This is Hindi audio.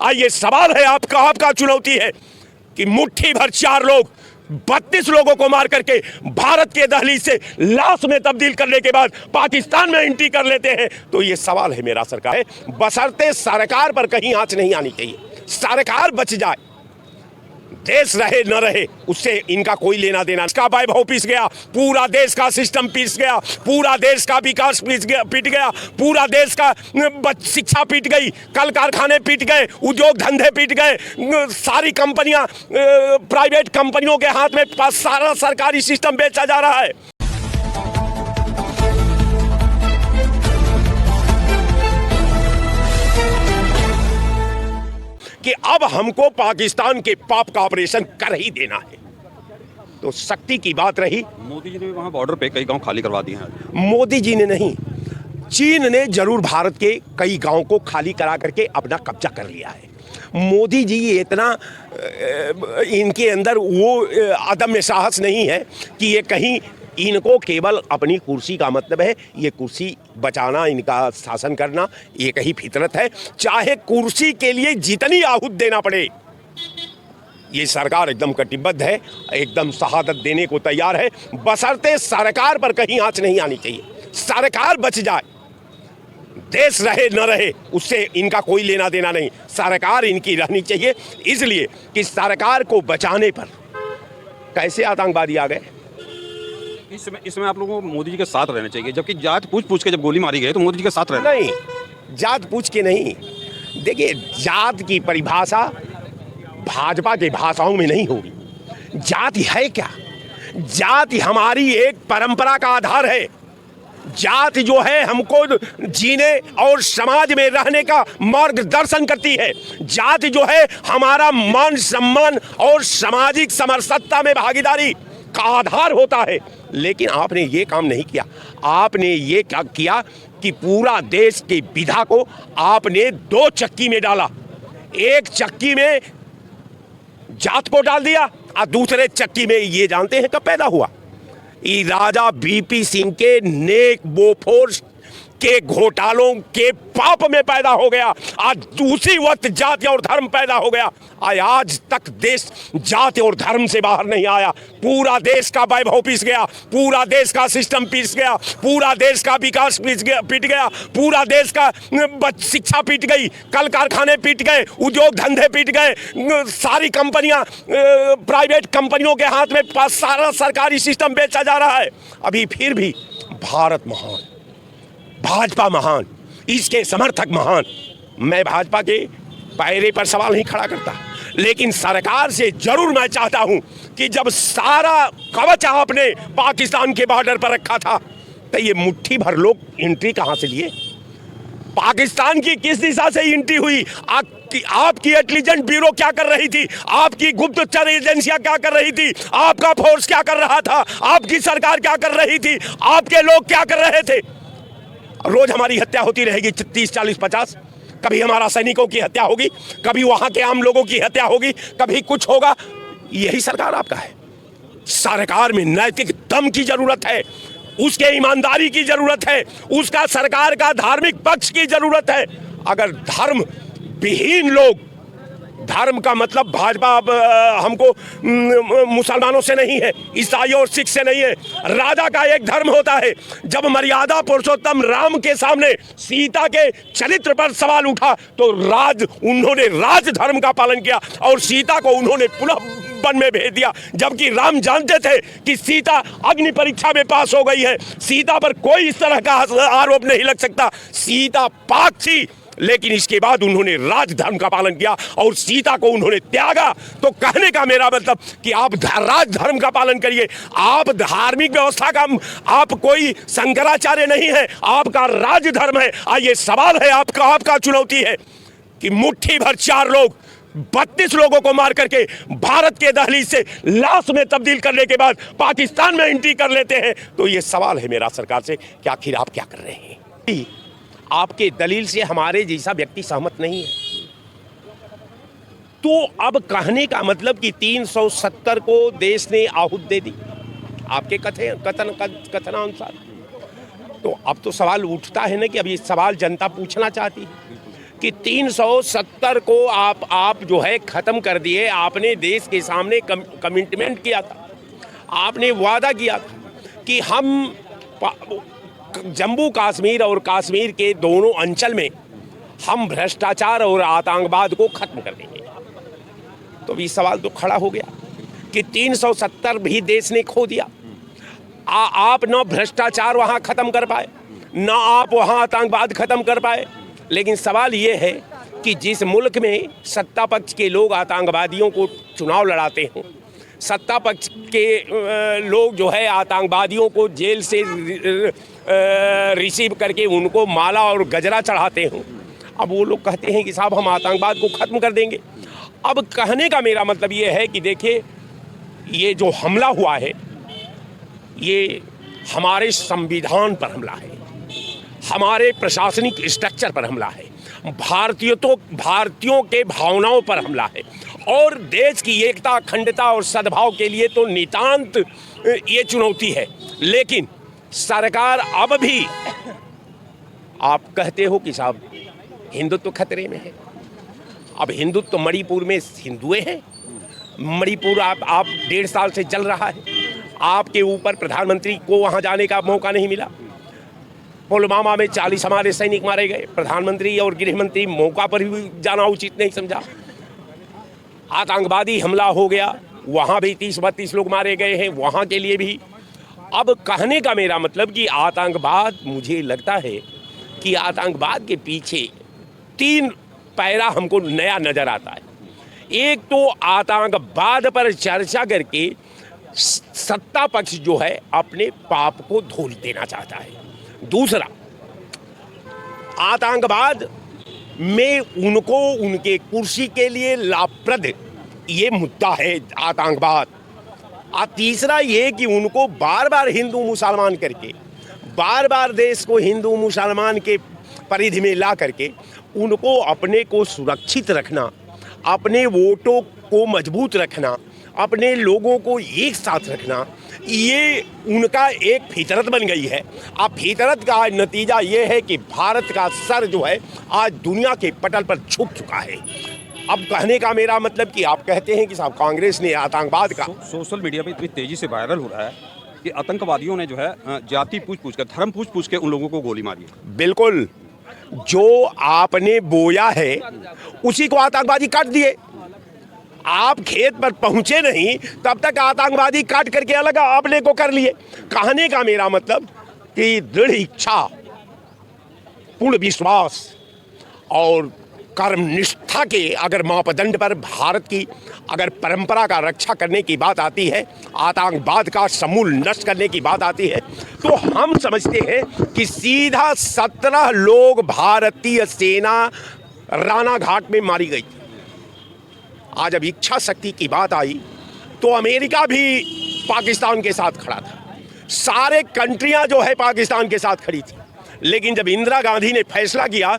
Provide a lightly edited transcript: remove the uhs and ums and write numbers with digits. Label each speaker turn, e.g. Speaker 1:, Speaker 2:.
Speaker 1: ये सवाल है आपका चुनौती है कि मुट्ठी भर 4 लोग 32 लोगों को मार करके भारत के दहलीज से लाश में तब्दील करने के बाद पाकिस्तान में एंट्री कर लेते हैं। तो ये सवाल है मेरा सरकार है, बशर्ते सरकार पर कहीं आंच नहीं आनी चाहिए, सरकार बच जाए, देश रहे न रहे उससे इनका कोई लेना देना। इसका वैभव पिस गया, पूरा देश का सिस्टम पिस गया, पूरा देश का विकास पिट गया, पूरा देश का शिक्षा पिट गई, कल कारखाने पिट गए, उद्योग धंधे पिट गए, सारी कंपनियां प्राइवेट कंपनियों के हाथ में सारा सरकारी सिस्टम बेचा जा रहा है। कि अब हमको पाकिस्तान के पाप का ऑपरेशन कर ही देना है। तो शक्ति की बात रही।
Speaker 2: मोदी जी ने वहां बॉर्डर पे कई गांव खाली करवा दिए हैं।
Speaker 1: मोदी जी ने नहीं, चीन ने जरूर भारत के कई गांवों को खाली करा करके अपना कब्जा कर लिया है। मोदी जी इतना इनके अंदर वो अदम्य साहस नहीं है कि ये कहीं, इनको केवल अपनी कुर्सी का मतलब है, ये कुर्सी बचाना, इनका शासन करना एक ही फितरत है। चाहे कुर्सी के लिए जितनी आहूत देना पड़े, ये सरकार एकदम कटिबद्ध है, एकदम शहादत देने को तैयार है, बशर्ते सरकार पर कहीं आंच नहीं आनी चाहिए, सरकार बच जाए, देश रहे न रहे उससे इनका कोई लेना देना नहीं, सरकार इनकी रहनी चाहिए। इसलिए कि सरकार को बचाने पर कैसे आतंकवादी आ गए।
Speaker 2: इसमें आप लोगों को मोदी जी के साथ रहना चाहिए, जबकि जात पूछ के जब गोली मारी गई तो मोदी जी के साथ रहना
Speaker 1: नहीं, जात पूछ के नहीं। देखिए, जात की परिभाषा भाजपा के भाषाओं में नहीं होगी। जाति है क्या? जाति हमारी एक परंपरा का आधार है। जाति जो है हमको जीने और समाज में रहने का मार्गदर्शन करती है। जाति जो है हमारा मान सम्मान और सामाजिक समरसता में भागीदारी का आधार होता है। लेकिन आपने ये काम नहीं किया। आपने ये क्या किया कि पूरा देश की विधा को आपने 2 चक्की में डाला। एक चक्की में जात को डाल दिया और दूसरे चक्की में ये जानते हैं कब पैदा हुआ? ये राजा बीपी सिंह के नेक बोफोर्स के घोटालों के पाप में पैदा हो गया। आज उसी वक्त जाति और धर्म पैदा हो गया। आज तक देश जाति और धर्म से बाहर नहीं आया। पूरा देश का वैभव पिस गया, पूरा देश का सिस्टम पिस गया, पूरा देश का विकास पिट गया, पूरा देश का शिक्षा पिट गई, कल कारखाने पिट गए, उद्योग धंधे पिट गए, सारी कंपनियां प्राइवेट कंपनियों के हाथ में सारा सरकारी सिस्टम बेचा जा रहा है। अभी फिर भी भारत महान, भाजपा महान, इसके समर्थक महान। मैं भाजपा के पैरे पर सवाल नहीं खड़ा करता, लेकिन सरकार से जरूर मैं चाहता हूं कि जब सारा कवच आपने पाकिस्तान के बॉर्डर पर रखा था तो ये मुट्ठी भर लोग एंट्री कहां से लिए? पाकिस्तान की किस दिशा से एंट्री हुई? आपकी इंटेलिजेंस ब्यूरो क्या कर रही थी? आपकी गुप्तचर एजेंसियां क्या कर रही थी? आपका फोर्स क्या कर रहा था? आपकी सरकार क्या कर रही थी? आपके लोग क्या कर रहे थे? रोज हमारी हत्या होती रहेगी, 30, 40, 50। कभी हमारा सैनिकों की हत्या होगी, कभी वहां के आम लोगों की हत्या होगी, कभी कुछ होगा। यही सरकार आपका है। सरकार में नैतिक दम की जरूरत है, उसके ईमानदारी की जरूरत है, उसका सरकार का धार्मिक पक्ष की जरूरत है। अगर धर्म विहीन लोग, धर्म का मतलब भाजपा हमको मुसलमानों से नहीं है, ईसाइयों और सिख से नहीं है। राजा का एक धर्म होता है। जब मर्यादा पुरुषोत्तम राम के सामने सीता के चरित्र पर सवाल उठा तो उन्होंने राज धर्म का पालन किया और सीता को उन्होंने पुनः वन में भेज दिया। जबकि राम जानते थे कि सीता अग्नि परीक्षा में पास हो गई है, सीता पर कोई इस तरह का आरोप नहीं लग सकता। सीता पाक थी, लेकिन इसके बाद उन्होंने राजधर्म का पालन किया और सीता को उन्होंने त्यागा। तो कहने का मेरा मतलब कि आप राजधर्म का पालन करिए। आप धार्मिक व्यवस्था का, आप कोई शंकराचार्य नहीं है, आपका राजधर्म है। ये सवाल है आपका चुनौती है कि मुट्ठी भर 4 लोग 32 लोगों को मार करके भारत के दहलीज से लाश में तब्दील करने के बाद पाकिस्तान में एंट्री कर लेते हैं। तो ये सवाल है मेरा सरकार से कि आखिर आप क्या कर रहे हैं? आपके दलील से हमारे जैसा व्यक्ति सहमत नहीं है। तो अब कहने का मतलब कि 370 को देश ने आहूत दे दी आपके कथनानुसार। तो अब तो सवाल उठता है ना कि अब ये सवाल जनता पूछना चाहती है कि 370 को आप जो है ख़त्म कर दिए। आपने देश के सामने कमिटमेंट किया था, आपने वादा किया था कि हम जम्मू कश्मीर और कश्मीर के दोनों अंचल में हम भ्रष्टाचार और आतंकवाद को ख़त्म कर देंगे। तो भी सवाल तो खड़ा हो गया कि 370 भी देश ने खो दिया। आप न भ्रष्टाचार वहाँ ख़त्म कर पाए, न आप वहाँ आतंकवाद ख़त्म कर पाए। लेकिन सवाल ये है कि जिस मुल्क में सत्ता पक्ष के लोग आतंकवादियों को चुनाव लड़ाते हों, सत्ता पक्ष के लोग जो है आतंकवादियों को जेल से रिसीव करके उनको माला और गजरा चढ़ाते हों, अब वो लोग कहते हैं कि साहब हम आतंकवाद को ख़त्म कर देंगे। अब कहने का मेरा मतलब ये है कि देखिए, ये जो हमला हुआ है ये हमारे संविधान पर हमला है, हमारे प्रशासनिक स्ट्रक्चर पर हमला है, भारतीयों के भावनाओं पर हमला है और देश की एकता, अखंडता और सद्भाव के लिए तो नितांत ये चुनौती है। लेकिन सरकार अब भी, आप कहते हो कि साहब हिंदुत्व खतरे में है। अब हिंदुत्व मणिपुर में हिंदुए हैं। मणिपुर आप 1.5 साल से चल रहा है। आपके ऊपर प्रधानमंत्री को वहाँ जाने का मौका नहीं मिला। पुलवामा में 40 हमारे सैनिक मारे गए। प्रधानमंत्री और गृह मंत्री मौका पर भी जाना उचित नहीं समझा। आतंकवादी हमला हो गया, वहाँ भी 30-32 लोग मारे गए हैं, वहाँ के लिए भी। अब कहने का मेरा मतलब कि आतंकवाद, मुझे लगता है कि आतंकवाद के पीछे 3 पैरा हमको नया नज़र आता है। एक तो आतंकवाद पर चर्चा करके सत्ता पक्ष जो है अपने पाप को धो देना चाहता है। दूसरा, आतंकवाद में उनको उनके कुर्सी के लिए लाभप्रद ये मुद्दा है आतंकवाद। और तीसरा ये कि उनको बार बार हिंदू मुसलमान करके, बार बार देश को हिंदू मुसलमान के परिधि में ला करके उनको अपने को सुरक्षित रखना, अपने वोटों को मजबूत रखना, अपने लोगों को एक साथ रखना, ये उनका एक फितरत बन गई है। अब फितरत का नतीजा ये है कि भारत का सर जो है आज दुनिया के पटल पर झुक चुका है। अब कहने का मेरा मतलब कि आप कहते हैं कि साहब कांग्रेस ने आतंकवाद का
Speaker 2: सोशल मीडिया पे इतनी तेजी से वायरल हो रहा है कि आतंकवादियों ने जो है जाति पूछ कर, धर्म पूछ के उन लोगों को गोली मारी है।
Speaker 1: बिल्कुल, जो आपने बोया है उसी को आतंकवादी काट दिए। आप खेत पर पहुंचे नहीं तब तक आतंकवादी काट करके अलग अपने को कर लिए। कहने का मेरा मतलब कि दृढ़ इच्छा, पूर्ण विश्वास और कर्मनिष्ठा के अगर मापदंड पर भारत की अगर परंपरा का रक्षा करने की बात आती है, आतंकवाद का समूल नष्ट करने की बात आती है, तो हम समझते हैं कि सीधा 17 लोग भारतीय सेना रानाघाट में मारी गई। आज जब इच्छा शक्ति की बात आई तो अमेरिका भी पाकिस्तान के साथ खड़ा था, सारे कंट्रियां जो है पाकिस्तान के साथ खड़ी थी। लेकिन जब इंदिरा गांधी ने फैसला किया